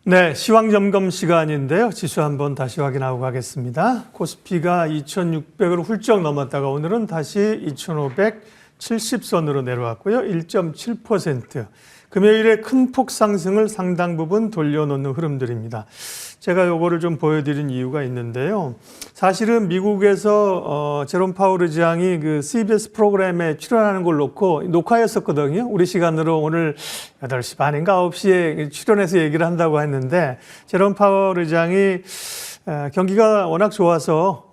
네, 시황 점검 시간인데요. 지수 한번 다시 확인하고 가겠습니다. 코스피가 2,600을 훌쩍 넘었다가 오늘은 다시 2,570선으로 내려왔고요. 1.7%. 금요일에 큰 폭 상승을 상당 부분 돌려놓는 흐름들입니다. 제가 요거를 좀 보여드린 이유가 있는데요. 사실은 미국에서 제롬 파월 의장이 그 CBS 프로그램에 출연하는 걸 놓고 녹화했었거든요. 우리 시간으로 오늘 8시 반인가 9시에 출연해서 얘기를 한다고 했는데 제롬 파월 의장이 경기가 워낙 좋아서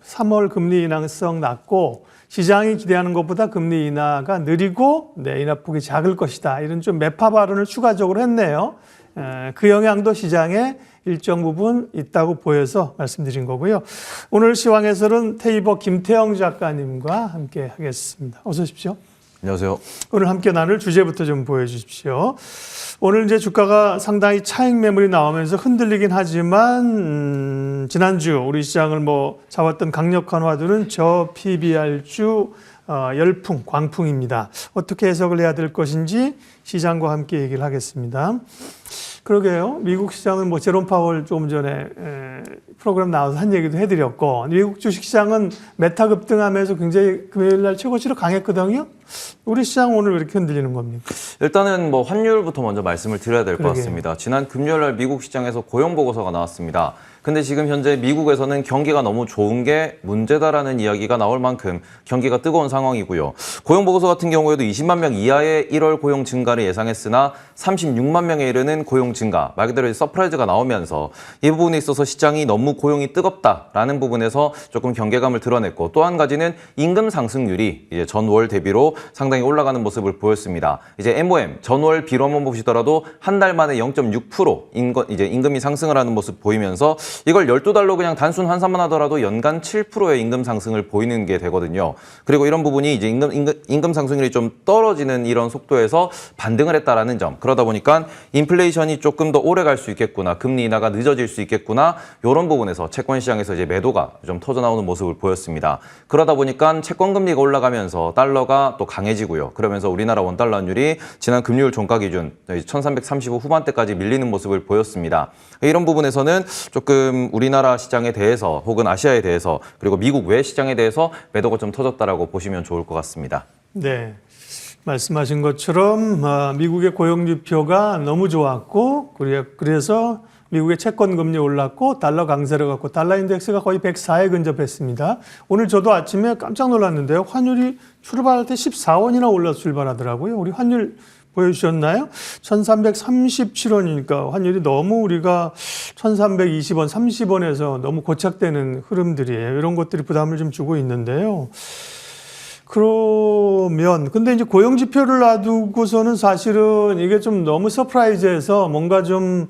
3월 금리 인하성 낮고 시장이 기대하는 것보다 금리 인하가 느리고 인하폭이 작을 것이다. 이런 좀 매파 발언을 추가적으로 했네요. 그 영향도 시장에 일정 부분 있다고 보여서 말씀드린 거고요. 오늘 시황해설은 테이버 김태영 작가님과 함께 하겠습니다. 어서 오십시오. 안녕하세요. 오늘 함께 나눌 주제부터 좀 보여주십시오. 오늘 이제 주가가 상당히 차익 매물이 나오면서 흔들리긴 하지만 지난주 우리 시장을 잡았던 강력한 화두는 저 PBR주 열풍, 광풍입니다. 어떻게 해석을 해야 될 것인지 시장과 함께 얘기를 하겠습니다. 그러게요. 미국 시장은 제롬 파월 조금 전에 프로그램 나와서 한 얘기도 해드렸고, 미국 주식시장은 메타 급등하면서 굉장히 금요일 날 최고치로 강했거든요. 우리 시장 오늘 왜 이렇게 흔들리는 겁니까? 일단은 환율부터 먼저 말씀을 드려야 될 것 같습니다. 지난 금요일 날 미국 시장에서 고용 보고서가 나왔습니다. 근데 지금 현재 미국에서는 경기가 너무 좋은 게 문제다라는 이야기가 나올 만큼 경기가 뜨거운 상황이고요. 고용 보고서 같은 경우에도 20만 명 이하의 1월 고용 증가를 예상했으나 36만 명에 이르는 고용 증가, 말 그대로 서프라이즈가 나오면서 이 부분에 있어서 시장이 너무 고용이 뜨겁다라는 부분에서 조금 경계감을 드러냈고, 또 한 가지는 임금 상승률이 이제 전월 대비로 상당히 올라가는 모습을 보였습니다. 이제 MOM 전월 비로 한번 보시더라도 한 달 만에 0.6% 이제 임금이 상승을 하는 모습 보이면서 이걸 12달로 그냥 단순 환산만 하더라도 연간 7%의 임금 상승을 보이는 게 되거든요. 그리고 이런 부분이 이제 임금 상승률이 좀 떨어지는 이런 속도에서 반등을 했다라는 점. 그러다 보니까 인플레이션이 조금 더 오래 갈 수 있겠구나, 금리 인하가 늦어질 수 있겠구나, 이런 부분에서 채권 시장에서 이제 매도가 좀 터져 나오는 모습을 보였습니다. 그러다 보니까 채권 금리가 올라가면서 달러가 또 강해지고요. 그러면서 우리나라 원달러 환율이 지난 금요일 종가 기준 1335 후반대까지 밀리는 모습을 보였습니다. 이런 부분에서는 조금 우리나라 시장에 대해서 혹은 아시아에 대해서 그리고 미국 외 시장에 대해서 매도가 좀 터졌다라고 보시면 좋을 것 같습니다. 네, 말씀하신 것처럼 미국의 고용지표가 너무 좋았고, 그래서 미국의 채권 금리 올랐고 달러 강세를 갖고 달러 인덱스가 거의 104에 근접했습니다. 오늘 저도 아침에 깜짝 놀랐는데요. 환율이 출발할 때 14원이나 올라서 출발하더라고요. 우리 환율 보여주셨나요? 1337원이니까 환율이 너무 우리가 1320원, 30원에서 너무 고착되는 흐름들이에요. 이런 것들이 부담을 좀 주고 있는데요. 그러면 근데 이제 고용 지표를 놔두고서는 사실은 이게 좀 너무 서프라이즈해서 뭔가 좀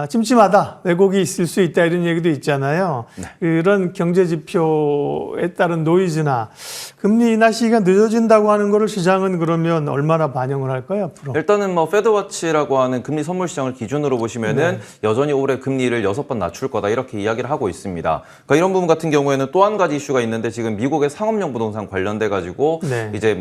찜찜하다, 왜곡이 있을 수 있다, 이런 얘기도 있잖아요. 네. 그런 경제 지표에 따른 노이즈나 금리 인하 시기가 늦어진다고 하는 거를 시장은 그러면 얼마나 반영을 할까요, 앞으로? 일단은 페드워치라고 하는 금리 선물 시장을 기준으로 보시면은 여전히 올해 금리를 6번 낮출 거다, 이렇게 이야기를 하고 있습니다. 그러니까 이런 부분 같은 경우에는 또 한 가지 이슈가 있는데, 지금 미국의 상업용 부동산 관련돼 가지고 이제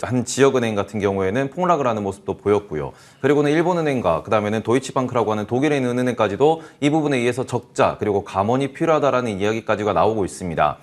한 지역은행 같은 경우에는 폭락을 하는 모습도 보였고요. 그리고는 일본은행과 그다음에는 도이치방크라고 하는 독일에 있는 은행까지도 이 부분에 의해서 적자 그리고 감원이 필요하다라는 이야기까지가 나오고 있습니다.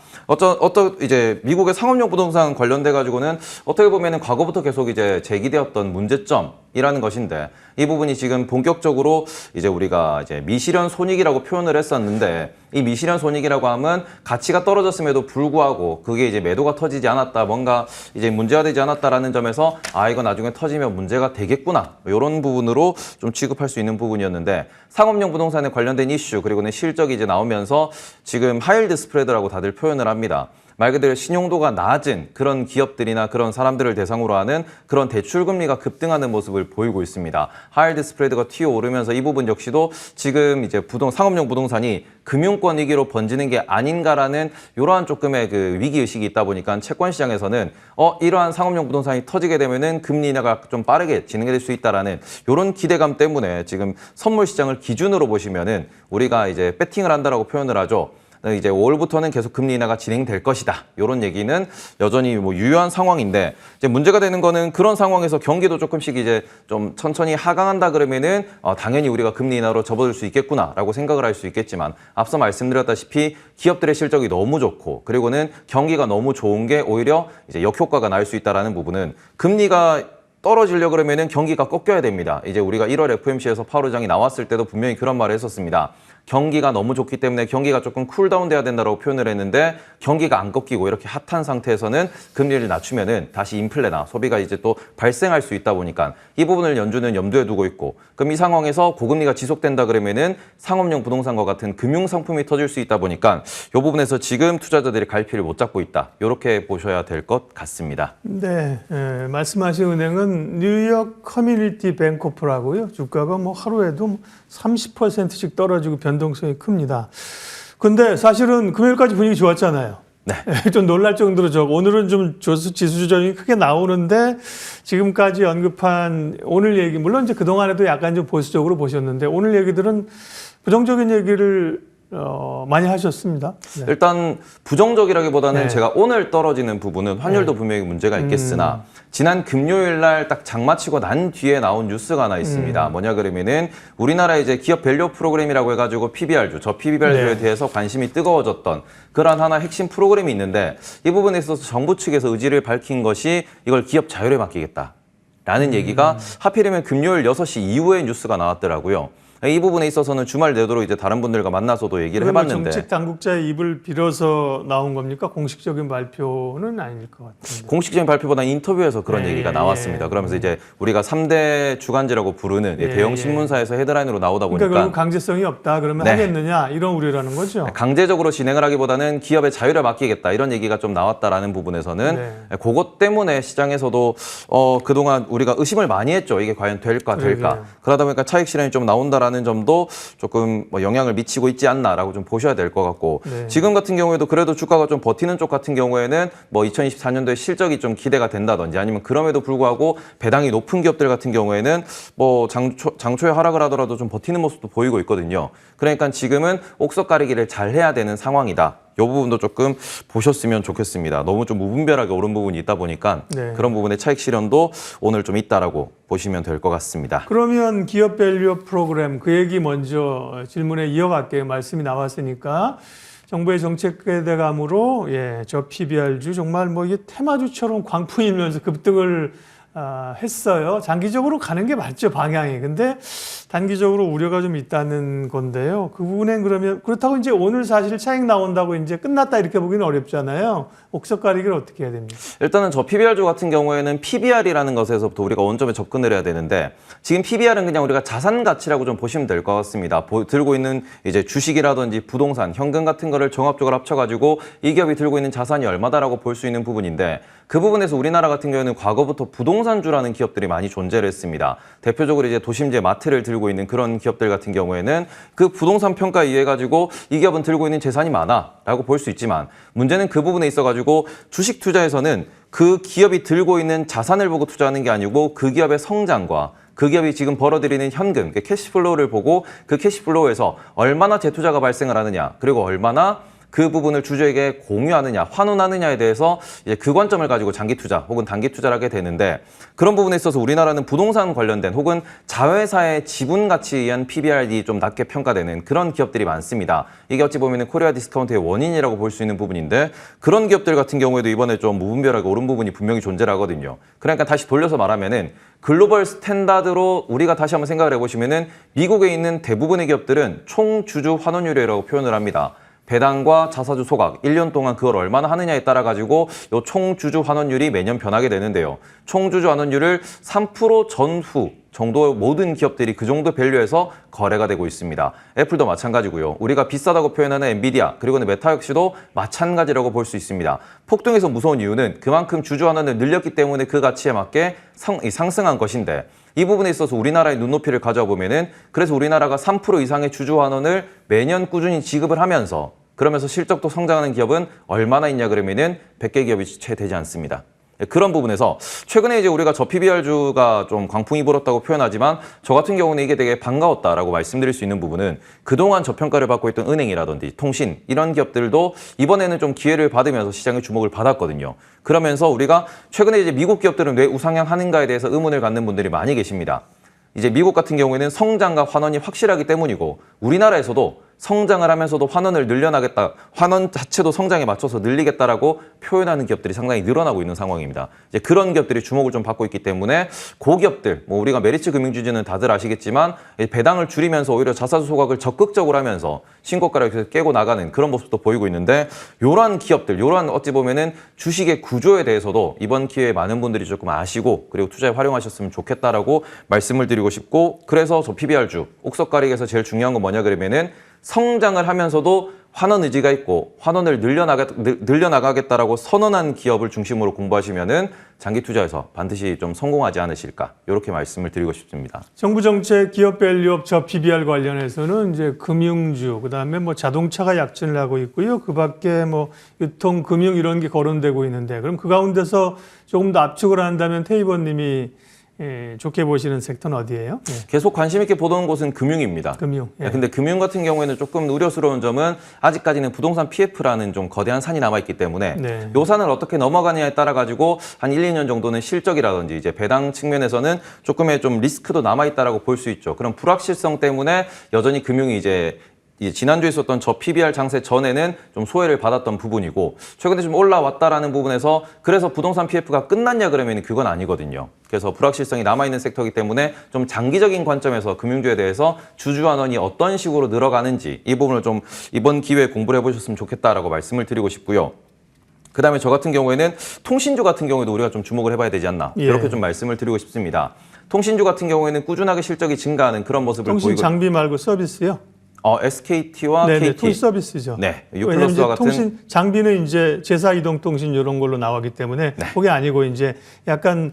이제 미국의 상업용 부동산 관련돼 가지고는 어떻게 보면은 과거부터 계속 이제 제기되었던 문제점이라는 것인데, 이 부분이 지금 본격적으로 이제 우리가 이제 미실현 손익이라고 표현을 했었는데, 이 미실현 손익이라고 하면 가치가 떨어졌음에도 불구하고 그게 이제 매도가 터지지 않았다, 뭔가 이제 문제화되지 않았다라는 점에서 이거 나중에 터지면 문제가 되겠구나, 이런 부분으로 좀 취급할 수 있는 부분이었는데, 상업용 부동산에 관련된 이슈 그리고는 실적이 이제 나오면서 지금 하이힐드 스프레드라고 다들 표현을 합니다. 말 그대로 신용도가 낮은 그런 기업들이나 그런 사람들을 대상으로 하는 그런 대출금리가 급등하는 모습을 보이고 있습니다. 하이힐드 스프레드가 튀어오르면서 이 부분 역시도 지금 이제 상업용 부동산이 금융권 위기로 번지는 게 아닌가라는 이러한 조금의 그 위기의식이 있다 보니까 채권 시장에서는 이러한 상업용 부동산이 터지게 되면은 금리 인하가 좀 빠르게 진행될 수 있다라는 이런 기대감 때문에 지금 선물 시장을 기준으로 보시면은 우리가 이제 배팅을 한다라고 표현을 하죠. 이제 5월부터는 계속 금리 인하가 진행될 것이다. 이런 얘기는 여전히 뭐 유효한 상황인데 이제 문제가 되는 거는 그런 상황에서 경기도 조금씩 이제 좀 천천히 하강한다 그러면은 당연히 우리가 금리 인하로 접어들 수 있겠구나라고 생각을 할 수 있겠지만 앞서 말씀드렸다시피 기업들의 실적이 너무 좋고 그리고는 경기가 너무 좋은 게 오히려 이제 역효과가 날 수 있다라는 부분은 금리가 떨어지려 그러면은 경기가 꺾여야 됩니다. 이제 우리가 1월 FOMC에서 파월 의장이 나왔을 때도 분명히 그런 말을 했었습니다. 경기가 너무 좋기 때문에 경기가 조금 쿨다운 돼야 된다고 표현을 했는데 경기가 안 꺾이고 이렇게 핫한 상태에서는 금리를 낮추면은 다시 인플레나 소비가 이제 또 발생할 수 있다 보니까 이 부분을 연준은 염두에 두고 있고 그럼 이 상황에서 고금리가 지속된다 그러면은 상업용 부동산과 같은 금융 상품이 터질 수 있다 보니까 이 부분에서 지금 투자자들이 갈피를 못 잡고 있다. 이렇게 보셔야 될 것 같습니다. 네, 말씀하신 은행은 뉴욕 커뮤니티 뱅코프라고요. 주가가 뭐 하루에도 30%씩 떨어지고 변동성이 큽니다. 근데 사실은 금요일까지 분위기 좋았잖아요. 네. 좀 놀랄 정도로 오늘은 좀 지수 조정이 크게 나오는데 지금까지 언급한 오늘 얘기, 물론 이제 그동안에도 약간 좀 보수적으로 보셨는데 오늘 얘기들은 부정적인 얘기를 많이 하셨습니다. 네. 일단 부정적이라기보다는 네. 제가 오늘 떨어지는 부분은 환율도 분명히 문제가 있겠으나 지난 금요일 날 딱 장마치고 난 뒤에 나온 뉴스가 하나 있습니다. 뭐냐 그러면은 우리나라 이제 기업 밸류 프로그램이라고 해가지고 PBR주, 저 PBR주에 네. 대해서 관심이 뜨거워졌던 그런 하나 핵심 프로그램이 있는데 이 부분에 있어서 정부 측에서 의지를 밝힌 것이 이걸 기업 자율에 맡기겠다라는 얘기가 하필이면 금요일 6시 이후에 뉴스가 나왔더라고요. 이 부분에 있어서는 주말 내도록 이제 다른 분들과 만나서도 얘기를 해봤는데 정책 당국자의 입을 빌어서 나온 겁니까? 공식적인 발표는 아닐 것 같은데. 공식적인 발표보다 인터뷰에서 그런 예, 얘기가 예, 나왔습니다. 그러면서 이제 우리가 3대 주간지라고 부르는 예, 대형 예. 신문사에서 헤드라인으로 나오다 보니까 그러니까 결국 강제성이 없다. 그러면 네. 하겠느냐 이런 우려라는 거죠. 강제적으로 진행을 하기보다는 기업의 자율에 맡기겠다 이런 얘기가 좀 나왔다라는 부분에서는 네. 그것 때문에 시장에서도 그동안 우리가 의심을 많이 했죠. 이게 과연 될까 될까. 그러게요. 그러다 보니까 차익 실현이 좀 나온다라는 점도 조금 뭐 영향을 미치고 있지 않나라고 좀 보셔야 될 것 같고 네. 지금 같은 경우에도 그래도 주가가 좀 버티는 쪽 같은 경우에는 뭐 2024년도에 실적이 좀 기대가 된다든지 아니면 그럼에도 불구하고 배당이 높은 기업들 같은 경우에는 뭐 장초에 하락을 하더라도 좀 버티는 모습도 보이고 있거든요. 그러니까 지금은 옥석 가리기를 잘 해야 되는 상황이다. 이 부분도 조금 보셨으면 좋겠습니다. 너무 좀 무분별하게 오른 부분이 있다 보니까 네. 그런 부분의 차익 실현도 오늘 좀 있다라고 보시면 될 것 같습니다. 그러면 기업 밸류 프로그램 그 얘기 먼저 질문에 이어갈게요. 말씀이 나왔으니까 정부의 정책 대감으로 저 PBR주 정말 뭐 이게 테마주처럼 광풍이 일면서 급등을 했어요. 장기적으로 가는 게 맞죠, 방향이. 근데 단기적으로 우려가 좀 있다는 건데요. 그 부분엔 그러면 그렇다고 이제 오늘 사실 차익 나온다고 이제 끝났다 이렇게 보기는 어렵잖아요. 옥석 가리기를 어떻게 해야 됩니까? 일단은 저 PBR주 같은 경우에는 PBR이라는 것에서부터 우리가 원점에 접근을 해야 되는데 지금 PBR은 그냥 우리가 자산 가치라고 좀 보시면 될 것 같습니다. 들고 있는 이제 주식이라든지 부동산, 현금 같은 거를 종합적으로 합쳐가지고 이 기업이 들고 있는 자산이 얼마다라고 볼 수 있는 부분인데 그 부분에서 우리나라 같은 경우에는 과거부터 부동산주라는 기업들이 많이 존재를 했습니다. 대표적으로 이제 도심지에 마트를 들고 있는 그런 기업들 같은 경우에는 그 부동산 평가에 의해 가지고 이 기업은 들고 있는 재산이 많아라고 볼 수 있지만 문제는 그 부분에 있어가지고 주식 투자에서는 그 기업이 들고 있는 자산을 보고 투자하는 게 아니고 그 기업의 성장과 그 기업이 지금 벌어들이는 현금, 캐시플로우를 보고 그 캐시플로우에서 얼마나 재투자가 발생을 하느냐 그리고 얼마나 그 부분을 주주에게 공유하느냐, 환원하느냐에 대해서 이제 그 관점을 가지고 장기 투자 혹은 단기 투자를 하게 되는데 그런 부분에 있어서 우리나라는 부동산 관련된 혹은 자회사의 지분 가치에 의한 PBR이 좀 낮게 평가되는 그런 기업들이 많습니다. 이게 어찌 보면 코리아 디스카운트의 원인이라고 볼 수 있는 부분인데 그런 기업들 같은 경우에도 이번에 좀 무분별하게 오른 부분이 분명히 존재를 하거든요. 그러니까 다시 돌려서 말하면은 글로벌 스탠다드로 우리가 다시 한번 생각을 해보시면은 미국에 있는 대부분의 기업들은 총 주주 환원율이라고 표현을 합니다. 배당과 자사주 소각 1년 동안 그걸 얼마나 하느냐에 따라 가지고 요 총주주 환원율이 매년 변하게 되는데요. 총주주 환원율을 3% 전후 정도 모든 기업들이 그 정도 밸류에서 거래가 되고 있습니다. 애플도 마찬가지고요. 우리가 비싸다고 표현하는 엔비디아 그리고 메타 역시도 마찬가지라고 볼 수 있습니다. 폭등에서 무서운 이유는 그만큼 주주 환원을 늘렸기 때문에 그 가치에 맞게 상승한 것인데 이 부분에 있어서 우리나라의 눈높이를 가져와 보면은 그래서 우리나라가 3% 이상의 주주 환원을 매년 꾸준히 지급을 하면서 그러면서 실적도 성장하는 기업은 얼마나 있냐 그러면은 100개 기업이 채 되지 않습니다. 그런 부분에서 최근에 이제 우리가 저 PBR주가 좀 광풍이 불었다고 표현하지만 저 같은 경우는 이게 되게 반가웠다라고 말씀드릴 수 있는 부분은 그동안 저평가를 받고 있던 은행이라든지 통신 이런 기업들도 이번에는 좀 기회를 받으면서 시장의 주목을 받았거든요. 그러면서 우리가 최근에 이제 미국 기업들은 왜 우상향하는가에 대해서 의문을 갖는 분들이 많이 계십니다. 이제 미국 같은 경우에는 성장과 환원이 확실하기 때문이고 우리나라에서도 성장을 하면서도 환원을 늘려나겠다, 환원 자체도 성장에 맞춰서 늘리겠다라고 표현하는 기업들이 상당히 늘어나고 있는 상황입니다. 이제 그런 기업들이 주목을 좀 받고 있기 때문에 고기업들, 뭐 우리가 메리츠 금융주주는 다들 아시겠지만 배당을 줄이면서 오히려 자사주 소각을 적극적으로 하면서 신고가를 계속 깨고 나가는 그런 모습도 보이고 있는데 이러한 기업들, 이러한 어찌 보면은 주식의 구조에 대해서도 이번 기회에 많은 분들이 조금 아시고 그리고 투자에 활용하셨으면 좋겠다라고 말씀을 드리고 싶고 그래서 저 PBR주, 옥석가릭에서 제일 중요한 건 뭐냐 그러면은 성장을 하면서도 환원 의지가 있고 환원을 늘려나가겠다라고 선언한 기업을 중심으로 공부하시면은 장기 투자에서 반드시 좀 성공하지 않으실까 이렇게 말씀을 드리고 싶습니다. 정부 정책 기업 밸류업 저 PBR 관련해서는 이제 금융주, 그다음에 뭐 자동차가 약진을 하고 있고요. 그밖에 뭐 유통, 금융 이런 게 거론되고 있는데 그럼 그 가운데서 조금 더 압축을 한다면 태희번님이 좋게 보시는 섹터는 어디예요? 계속 관심 있게 보던 곳은 금융입니다. 금융. 근데 금융 같은 경우에는 조금 우려스러운 점은 아직까지는 부동산 PF라는 좀 거대한 산이 남아있기 때문에 요 산을 어떻게 넘어가느냐에 따라 가지고 한 1, 2년 정도는 실적이라든지 이제 배당 측면에서는 조금의 좀 리스크도 남아있다라고 볼 수 있죠. 그런 불확실성 때문에 여전히 금융이 이제 지난주에 있었던 저 PBR 장세 전에는 좀 소외를 받았던 부분이고 최근에 좀 올라왔다라는 부분에서 그래서 부동산 PF가 끝났냐 그러면 그건 아니거든요. 그래서 불확실성이 남아있는 섹터이기 때문에 좀 장기적인 관점에서 금융주에 대해서 주주환원이 어떤 식으로 늘어가는지 이 부분을 좀 이번 기회에 공부를 해보셨으면 좋겠다라고 말씀을 드리고 싶고요. 그다음에 저 같은 경우에는 통신주 같은 경우에도 우리가 좀 주목을 해봐야 되지 않나 이렇게 좀 말씀을 드리고 싶습니다. 통신주 같은 경우에는 꾸준하게 실적이 증가하는 그런 모습을 보이고 통신 장비 말고 서비스요? SKT와 네네, KT. 통신 서비스죠. 네, 왜냐하면 U+와 같은 통신 장비는 이제 제사 이동 통신 이런 걸로 나왔기 때문에 그게 아니고 이제 약간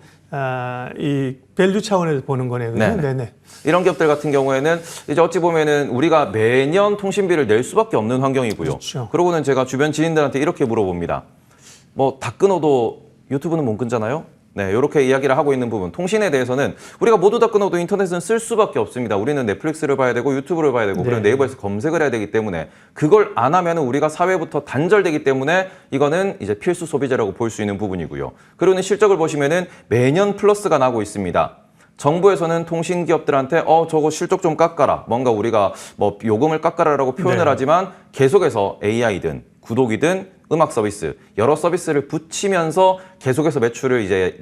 이 밸류 차원에서 보는 거네요. 그죠? 네네. 이런 기업들 같은 경우에는 이제 어찌 보면은 우리가 매년 통신비를 낼 수밖에 없는 환경이고요. 그렇죠. 그러고는 제가 주변 지인들한테 이렇게 물어봅니다. 뭐 다 끊어도 유튜브는 못 끊잖아요. 네, 이렇게 이야기를 하고 있는 부분. 통신에 대해서는 우리가 모두 다 끊어도 인터넷은 쓸 수밖에 없습니다. 우리는 넷플릭스를 봐야 되고 유튜브를 봐야 되고 그리고 네이버에서 검색을 해야 되기 때문에 그걸 안 하면 우리가 사회부터 단절되기 때문에 이거는 이제 필수 소비재라고 볼 수 있는 부분이고요. 그리고 실적을 보시면은 매년 플러스가 나고 있습니다. 정부에서는 통신 기업들한테 저거 실적 좀 깎아라. 뭔가 우리가 뭐 요금을 깎아라라고 표현을 하지만 계속해서 AI든 구독이든 음악 서비스, 여러 서비스를 붙이면서 계속해서 매출을 이제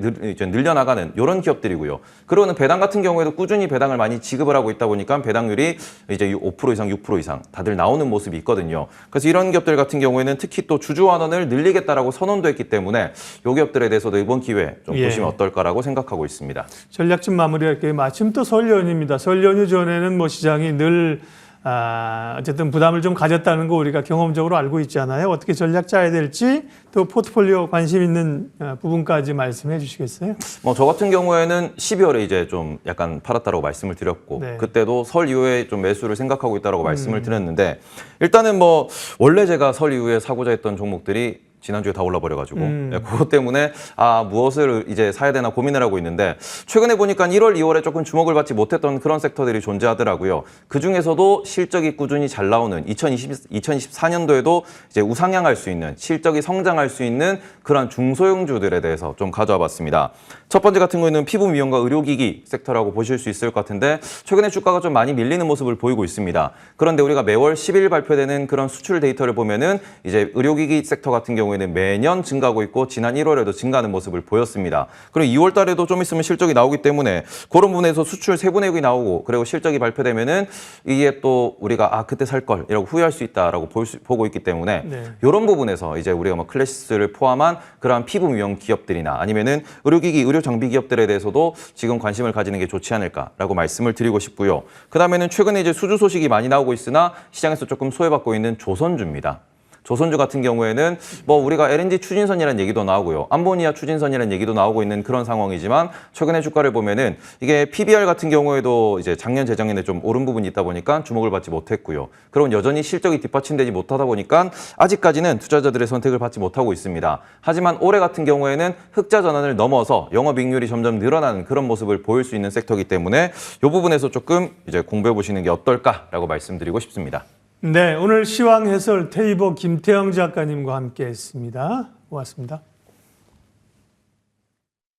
늘려나가는 이런 기업들이고요. 그러는 배당 같은 경우에도 꾸준히 배당을 많이 지급을 하고 있다 보니까 배당률이 이제 5% 이상, 6% 이상 다들 나오는 모습이 있거든요. 그래서 이런 기업들 같은 경우에는 특히 또 주주환원을 늘리겠다라고 선언도 했기 때문에 이 기업들에 대해서도 이번 기회에 좀 보시면 어떨까라고 생각하고 있습니다. 전략집 마무리할게요. 마침 또 설 연휴입니다. 설 연휴 전에는 뭐 시장이 늘 어쨌든 부담을 좀 가졌다는 거 우리가 경험적으로 알고 있잖아요. 어떻게 전략 짜야 될지 또 포트폴리오 관심 있는 부분까지 말씀해 주시겠어요? 뭐 저 같은 경우에는 12월에 이제 좀 약간 팔았다라고 말씀을 드렸고 그때도 설 이후에 좀 매수를 생각하고 있다라고 말씀을 드렸는데 일단은 뭐 원래 제가 설 이후에 사고자 했던 종목들이 지난주에 다 올라버려가지고 그것 때문에 무엇을 이제 사야 되나 고민을 하고 있는데 최근에 보니까 1월, 2월에 조금 주목을 받지 못했던 그런 섹터들이 존재하더라고요. 그중에서도 실적이 꾸준히 잘 나오는 2024년도에도 이제 우상향할 수 있는 실적이 성장할 수 있는 그런 중소형주들에 대해서 좀 가져와 봤습니다. 첫 번째 같은 경우에는 피부 미용과 의료기기 섹터라고 보실 수 있을 것 같은데 최근에 주가가 좀 많이 밀리는 모습을 보이고 있습니다. 그런데 우리가 매월 10일 발표되는 그런 수출 데이터를 보면은 이제 의료기기 섹터 같은 경우에는 매년 증가하고 있고 지난 1월에도 증가하는 모습을 보였습니다. 그리고 2월 달에도 좀 있으면 실적이 나오기 때문에 그런 부분에서 수출 세부내역이 나오고 그리고 실적이 발표되면은 이게 또 우리가 그때 살 걸 이라고 후회할 수 있다라고 보고 있기 때문에 이런 부분에서 이제 우리가 뭐 클래시스를 포함한 그러한 피부 미용 기업들이나 아니면은 의료기기, 의료 장비 기업들에 대해서도 지금 관심을 가지는 게 좋지 않을까라고 말씀을 드리고 싶고요. 그다음에는 최근에 이제 수주 소식이 많이 나오고 있으나 시장에서 조금 소외받고 있는 조선주입니다. 조선주 같은 경우에는 뭐 우리가 LNG 추진선이라는 얘기도 나오고요. 암모니아 추진선이라는 얘기도 나오고 있는 그런 상황이지만 최근에 주가를 보면은 이게 PBR 같은 경우에도 이제 작년 재작년에 좀 오른 부분이 있다 보니까 주목을 받지 못했고요. 그럼 여전히 실적이 뒷받침되지 못하다 보니까 아직까지는 투자자들의 선택을 받지 못하고 있습니다. 하지만 올해 같은 경우에는 흑자 전환을 넘어서 영업이익률이 점점 늘어나는 그런 모습을 보일 수 있는 섹터이기 때문에 이 부분에서 조금 이제 공부해 보시는 게 어떨까라고 말씀드리고 싶습니다. 네, 오늘 시황 해설 테이버 김태형 작가님과 함께했습니다. 고맙습니다.